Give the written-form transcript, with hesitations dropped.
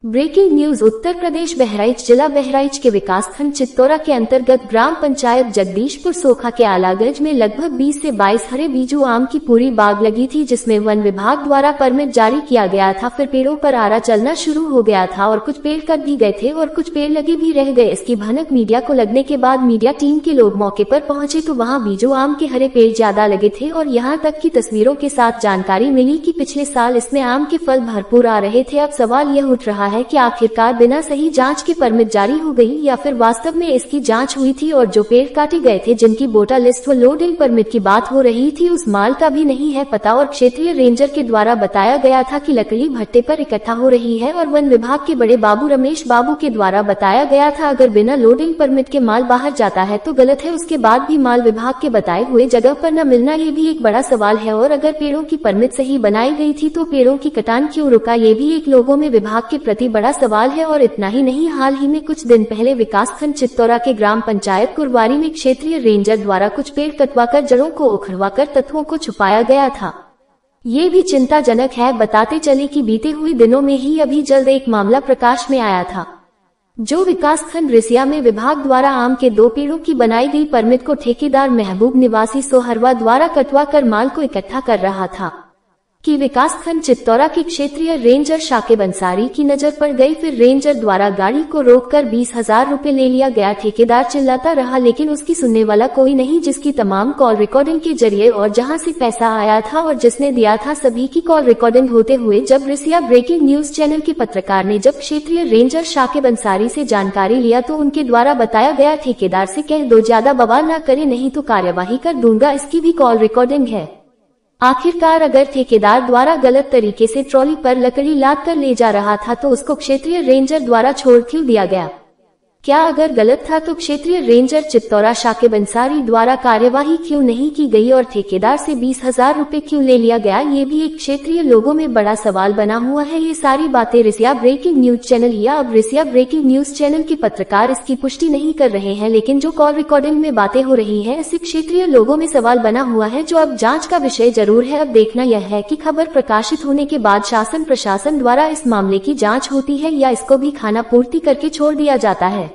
Breaking news. Uttar Pradesh Bahraich जिला बहराइच के विकासखंड चित्तौरा के अंतर्गत ग्राम पंचायत जगदीशपुर सोखा के आलागंज में लगभग 20 से 22 हरे बीजू आम की पूरी बाग लगी थी, जिसमें वन विभाग द्वारा परमिट जारी किया गया था। फिर पेड़ों पर आरा चलना शुरू हो गया था और कुछ पेड़ कट भी गए थे और कुछ पेड़ लगे भी रह गए। इसकी भनक मीडिया को लगने के बाद मीडिया टीम के लोग मौके पर पहुंचे तो वहां बीजू आम के हरे पेड़ ज्यादा लगे थे और यहां तक की तस्वीरों के साथ जानकारी मिली कि पिछले साल इसमें आम के फल भरपूर आ रहे थे। अब सवाल यह उठ रहा है कि आखिरकार बिना सही जांच के परमिट जारी हो गई या फिर वास्तव में इसकी जांच हुई थी और जो पेड़ काटे गए थे जिनकी बोटा लिस्ट व लोडिंग परमिट की बात हो रही थी उस माल का भी नहीं है पता। और क्षेत्रीय रेंजर के द्वारा बताया गया था कि लकड़ी भट्टे पर इकट्ठा हो रही है और वन विभाग के बड़े बाबू रमेश बाबू के द्वारा बताया गया था अगर बिना लोडिंग परमिट के माल बाहर जाता है तो गलत है। उसके बाद भी माल विभाग के बताए हुए जगह पर न मिलना ये भी एक बड़ा सवाल है। और अगर पेड़ों की परमिट सही बनाई गई थी तो पेड़ों की कटान क्यों रुका, ये भी एक लोगों में विभाग के प्रति बड़ा सवाल है। और इतना ही नहीं, हाल ही में कुछ दिन पहले विकासखंड चित्तौरा के ग्राम पंचायत कुरवारी में क्षेत्रीय रेंजर द्वारा कुछ पेड़ कटवाकर जड़ों को उखड़वाकर तत्वों को छुपाया गया था। ये भी चिंताजनक है। बताते चले कि बीते हुए दिनों में ही अभी जल्द एक मामला प्रकाश में आया था जो विकासखंड रिसिया में विभाग द्वारा आम के 2 पेड़ों की बनाई गई परमिट को ठेकेदार महबूब निवासी सोहरवा द्वारा कटवा कर माल को इकट्ठा कर रहा था कि विकासखंड चित्तौरा के क्षेत्रीय रेंजर शाकिब अंसारी की नजर पड़ गई। फिर रेंजर द्वारा गाड़ी को रोककर 20,000 रुपए ले लिया गया। ठेकेदार चिल्लाता रहा लेकिन उसकी सुनने वाला कोई नहीं, जिसकी तमाम कॉल रिकॉर्डिंग के जरिए और जहां से पैसा आया था और जिसने दिया था सभी की कॉल रिकॉर्डिंग होते हुए जब रिसिया ब्रेकिंग न्यूज चैनल के पत्रकार ने जब क्षेत्रीय रेंजर शाकिब अंसारी से जानकारी लिया तो उनके द्वारा बताया गया ठेकेदार से कह दो ज्यादा बवाल न करे नहीं तो कार्यवाही कर दूंगा, इसकी भी कॉल रिकॉर्डिंग है। आखिरकार अगर ठेकेदार द्वारा गलत तरीके से ट्रॉली पर लकड़ी लाद कर ले जा रहा था तो उसको क्षेत्रीय रेंजर द्वारा छोड़ क्यों दिया गया? क्या अगर गलत था तो क्षेत्रीय रेंजर चित्तौरा शाकिब अंसारी द्वारा कार्यवाही क्यों नहीं की गई और ठेकेदार से 20,000 रुपए क्यों ले लिया गया? ये भी एक क्षेत्रीय लोगों में बड़ा सवाल बना हुआ है। ये सारी बातें रिसिया ब्रेकिंग न्यूज चैनल या अब रिसिया ब्रेकिंग न्यूज चैनल के पत्रकार इसकी पुष्टि नहीं कर रहे हैं, लेकिन जो कॉल रिकॉर्डिंग में बातें हो रही है इससे क्षेत्रीय लोगों में सवाल बना हुआ है जो अब जाँच का विषय जरूर है। अब देखना यह है कि खबर प्रकाशित होने के बाद शासन प्रशासन द्वारा इस मामले की जाँच होती है या इसको भी खाना पूर्ति करके छोड़ दिया जाता है।